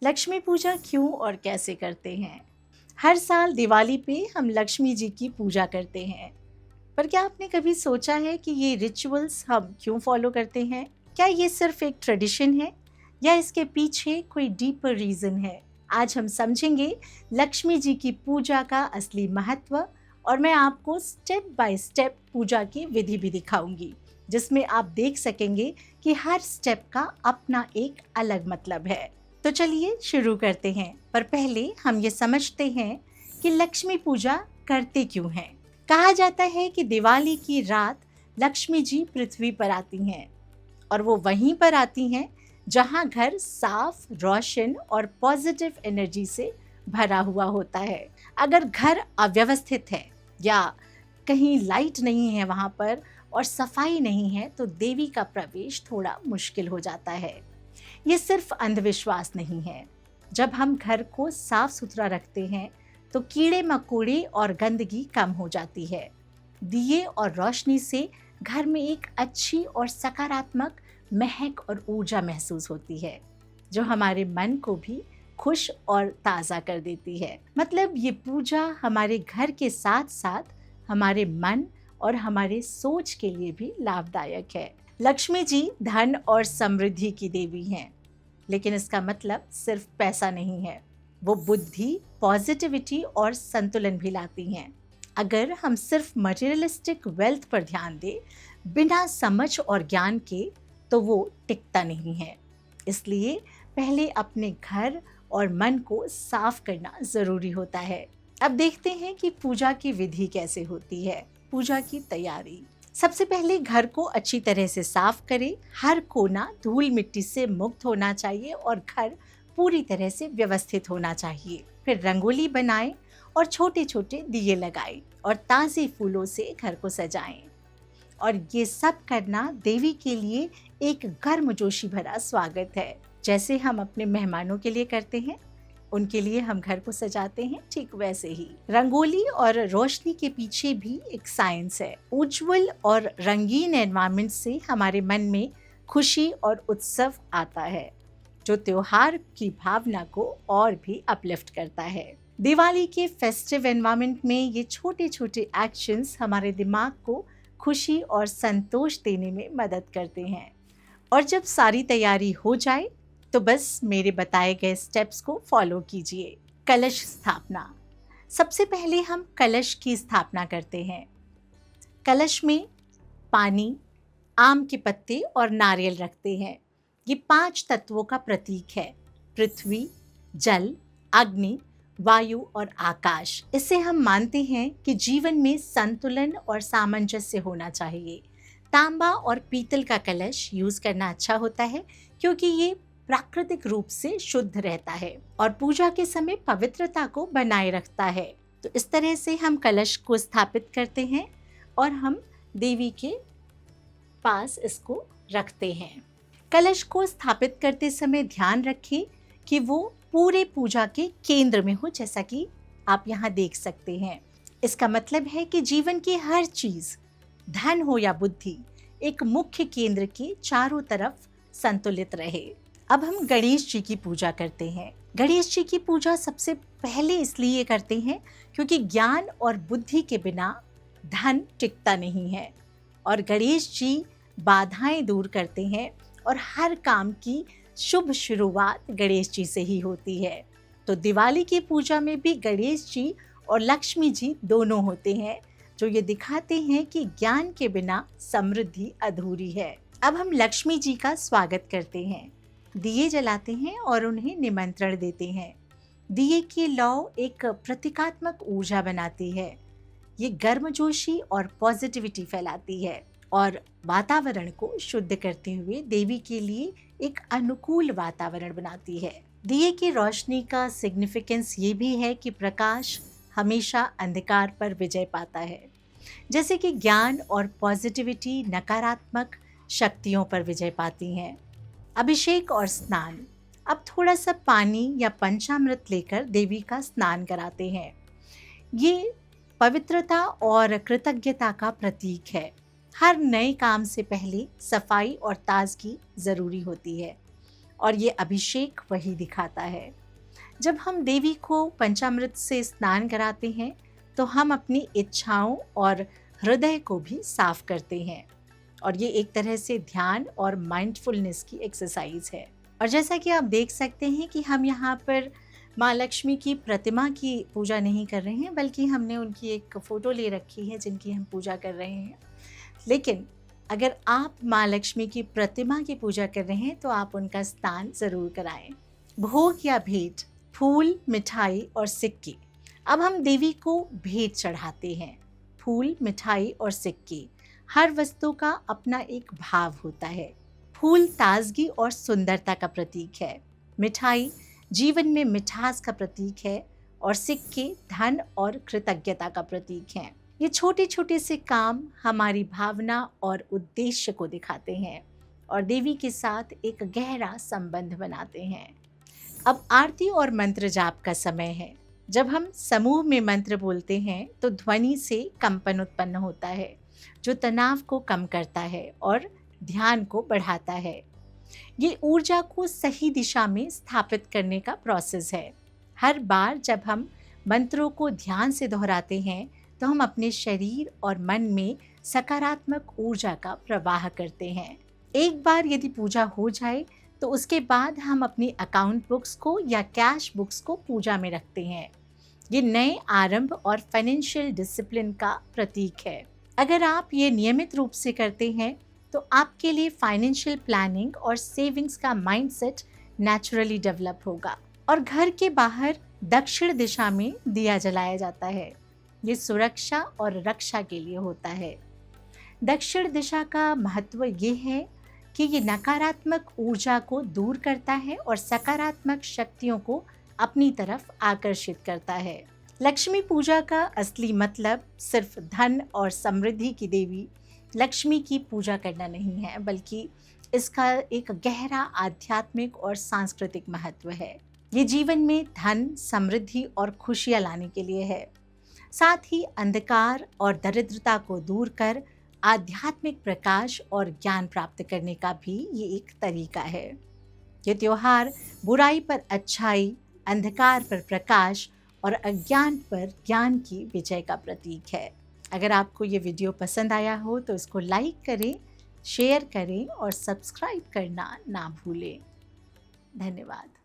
लक्ष्मी पूजा क्यों और कैसे करते हैं? हर साल दिवाली पे हम लक्ष्मी जी की पूजा करते हैं, पर क्या आपने कभी सोचा है कि ये रिचुअल्स हम क्यों फॉलो करते हैं? क्या ये सिर्फ एक ट्रेडिशन है या इसके पीछे कोई डीपर रीजन है? आज हम समझेंगे लक्ष्मी जी की पूजा का असली महत्व, और मैं आपको स्टेप बाय स्टेप पूजा की विधि भी दिखाऊंगी, जिसमें आप देख सकेंगे कि हर स्टेप का अपना एक अलग मतलब है। तो चलिए शुरू करते हैं, पर पहले हम ये समझते हैं कि लक्ष्मी पूजा करते क्यों हैं। कहा जाता है कि दिवाली की रात लक्ष्मी जी पृथ्वी पर आती हैं, और वो वहीं पर आती हैं जहां घर साफ, रोशन और पॉजिटिव एनर्जी से भरा हुआ होता है। अगर घर अव्यवस्थित है या कहीं लाइट नहीं है वहां पर और सफाई नहीं है, तो देवी का प्रवेश थोड़ा मुश्किल हो जाता है। ये सिर्फ अंधविश्वास नहीं है। जब हम घर को साफ सुथरा रखते हैं तो कीड़े मकोड़े और गंदगी कम हो जाती है। दिए और रोशनी से घर में एक अच्छी और सकारात्मक महक और ऊर्जा महसूस होती है, जो हमारे मन को भी खुश और ताज़ा कर देती है। मतलब ये पूजा हमारे घर के साथ साथ हमारे मन और हमारे सोच के लिए भी लाभदायक है। लक्ष्मी जी धन और समृद्धि की देवी हैं, लेकिन इसका मतलब सिर्फ पैसा नहीं है। वो बुद्धि, पॉजिटिविटी और संतुलन भी लाती हैं। अगर हम सिर्फ मटेरियलिस्टिक वेल्थ पर ध्यान दें बिना समझ और ज्ञान के, तो वो टिकता नहीं है। इसलिए पहले अपने घर और मन को साफ करना जरूरी होता है। अब देखते हैं कि पूजा की विधि कैसे होती है। पूजा की तैयारी। सबसे पहले घर को अच्छी तरह से साफ करें। हर कोना धूल मिट्टी से मुक्त होना चाहिए और घर पूरी तरह से व्यवस्थित होना चाहिए। फिर रंगोली बनाएं और छोटे छोटे दिए लगाएं और ताज़े फूलों से घर को सजाएं। और ये सब करना देवी के लिए एक गर्मजोशी भरा स्वागत है। जैसे हम अपने मेहमानों के लिए करते हैं, उनके लिए हम घर को सजाते हैं, ठीक वैसे ही रंगोली और रोशनी के पीछे भी एक साइंस है। उज्जवल और रंगीन एनवायरनमेंट से हमारे मन में खुशी और उत्सव आता है, जो त्योहार की भावना को और भी अपलिफ्ट करता है। दिवाली के फेस्टिव एनवायरनमेंट में ये छोटे छोटे एक्शंस हमारे दिमाग को खुशी और संतोष देने में मदद करते हैं। और जब सारी तैयारी हो जाए तो बस मेरे बताए गए स्टेप्स को फॉलो कीजिए। कलश स्थापना। सबसे पहले हम कलश की स्थापना करते हैं। कलश में पानी, आम के पत्ते और नारियल रखते हैं। ये 5 तत्वों का प्रतीक है: पृथ्वी, जल, अग्नि, वायु और आकाश। इससे हम मानते हैं कि जीवन में संतुलन और सामंजस्य होना चाहिए। तांबा और पीतल का कलश यूज करना अच्छा होता है, क्योंकि ये प्राकृतिक रूप से शुद्ध रहता है और पूजा के समय पवित्रता को बनाए रखता है। तो इस तरह से हम कलश को स्थापित करते हैं और हम देवी के पास इसको रखते हैं। कलश को स्थापित करते समय ध्यान रखें कि वो पूरे पूजा के केंद्र में हो, जैसा कि आप यहाँ देख सकते हैं। इसका मतलब है कि जीवन की हर चीज, धन हो या बुद्धि, एक मुख्य केंद्र के चारों तरफ संतुलित रहे। अब हम गणेश जी की पूजा करते हैं। गणेश जी की पूजा सबसे पहले इसलिए करते हैं क्योंकि ज्ञान और बुद्धि के बिना धन टिकता नहीं है, और गणेश जी बाधाएं दूर करते हैं और हर काम की शुभ शुरुआत गणेश जी से ही होती है। तो दिवाली की पूजा में भी गणेश जी और लक्ष्मी जी दोनों होते हैं, जो ये दिखाते हैं कि ज्ञान के बिना समृद्धि अधूरी है। अब हम लक्ष्मी जी का स्वागत करते हैं। दिए जलाते हैं और उन्हें निमंत्रण देते हैं। दिए की लौ एक प्रतीकात्मक ऊर्जा बनाती है। ये गर्मजोशी और पॉजिटिविटी फैलाती है और वातावरण को शुद्ध करते हुए देवी के लिए एक अनुकूल वातावरण बनाती है। दिए की रोशनी का सिग्निफिकेंस ये भी है कि प्रकाश हमेशा अंधकार पर विजय पाता है। जैसे कि ज्ञान और पॉजिटिविटी नकारात्मक शक्तियों पर विजय पाती हैं। अभिषेक और स्नान। अब थोड़ा सा पानी या पंचामृत लेकर देवी का स्नान कराते हैं। ये पवित्रता और कृतज्ञता का प्रतीक है। हर नए काम से पहले सफाई और ताजगी जरूरी होती है। और ये अभिषेक वही दिखाता है। जब हम देवी को पंचामृत से स्नान कराते हैं तो हम अपनी इच्छाओं और हृदय को भी साफ करते हैं, और ये एक तरह से ध्यान और माइंडफुलनेस की एक्सरसाइज है। और जैसा कि आप देख सकते हैं कि हम यहाँ पर माँ लक्ष्मी की प्रतिमा की पूजा नहीं कर रहे हैं, बल्कि हमने उनकी एक फ़ोटो ले रखी है जिनकी हम पूजा कर रहे हैं। लेकिन अगर आप माँ लक्ष्मी की प्रतिमा की पूजा कर रहे हैं तो आप उनका स्नान ज़रूर कराएं। भोग या भेंट, फूल, मिठाई और सिक्के। अब हम देवी को भेंट चढ़ाते हैं। फूल, मिठाई और सिक्के, हर वस्तु का अपना एक भाव होता है। फूल ताजगी और सुंदरता का प्रतीक है, मिठाई जीवन में मिठास का प्रतीक है, और सिक्के धन और कृतज्ञता का प्रतीक हैं। ये छोटे छोटे से काम हमारी भावना और उद्देश्य को दिखाते हैं और देवी के साथ एक गहरा संबंध बनाते हैं। अब आरती और मंत्र जाप का समय है। जब हम समूह में मंत्र बोलते हैं तो ध्वनि से कंपन उत्पन्न होता है, जो तनाव को कम करता है और ध्यान को बढ़ाता है। ये ऊर्जा को सही दिशा में स्थापित करने का प्रोसेस है। हर बार जब हम मंत्रों को ध्यान से दोहराते हैं तो हम अपने शरीर और मन में सकारात्मक ऊर्जा का प्रवाह करते हैं। एक बार यदि पूजा हो जाए तो उसके बाद हम अपनी अकाउंट बुक्स को या कैश बुक्स को पूजा में रखते हैं। ये नए आरंभ और फाइनेंशियल डिसिप्लिन का प्रतीक है। अगर आप ये नियमित रूप से करते हैं तो आपके लिए फाइनेंशियल प्लानिंग और सेविंग्स का माइंडसेट नेचुरली डेवलप होगा। और घर के बाहर दक्षिण दिशा में दिया जलाया जाता है। ये सुरक्षा और रक्षा के लिए होता है। दक्षिण दिशा का महत्व ये है कि ये नकारात्मक ऊर्जा को दूर करता है और सकारात्मक शक्तियों को अपनी तरफ आकर्षित करता है। लक्ष्मी पूजा का असली मतलब सिर्फ धन और समृद्धि की देवी लक्ष्मी की पूजा करना नहीं है, बल्कि इसका एक गहरा आध्यात्मिक और सांस्कृतिक महत्व है। ये जीवन में धन, समृद्धि और खुशियाँ लाने के लिए है। साथ ही अंधकार और दरिद्रता को दूर कर आध्यात्मिक प्रकाश और ज्ञान प्राप्त करने का भी ये एक तरीका है। ये त्योहार बुराई पर अच्छाई, अंधकार पर प्रकाश और अज्ञान पर ज्ञान की विजय का प्रतीक है। अगर आपको ये वीडियो पसंद आया हो तो इसको लाइक करें, शेयर करें और सब्सक्राइब करना ना भूलें। धन्यवाद।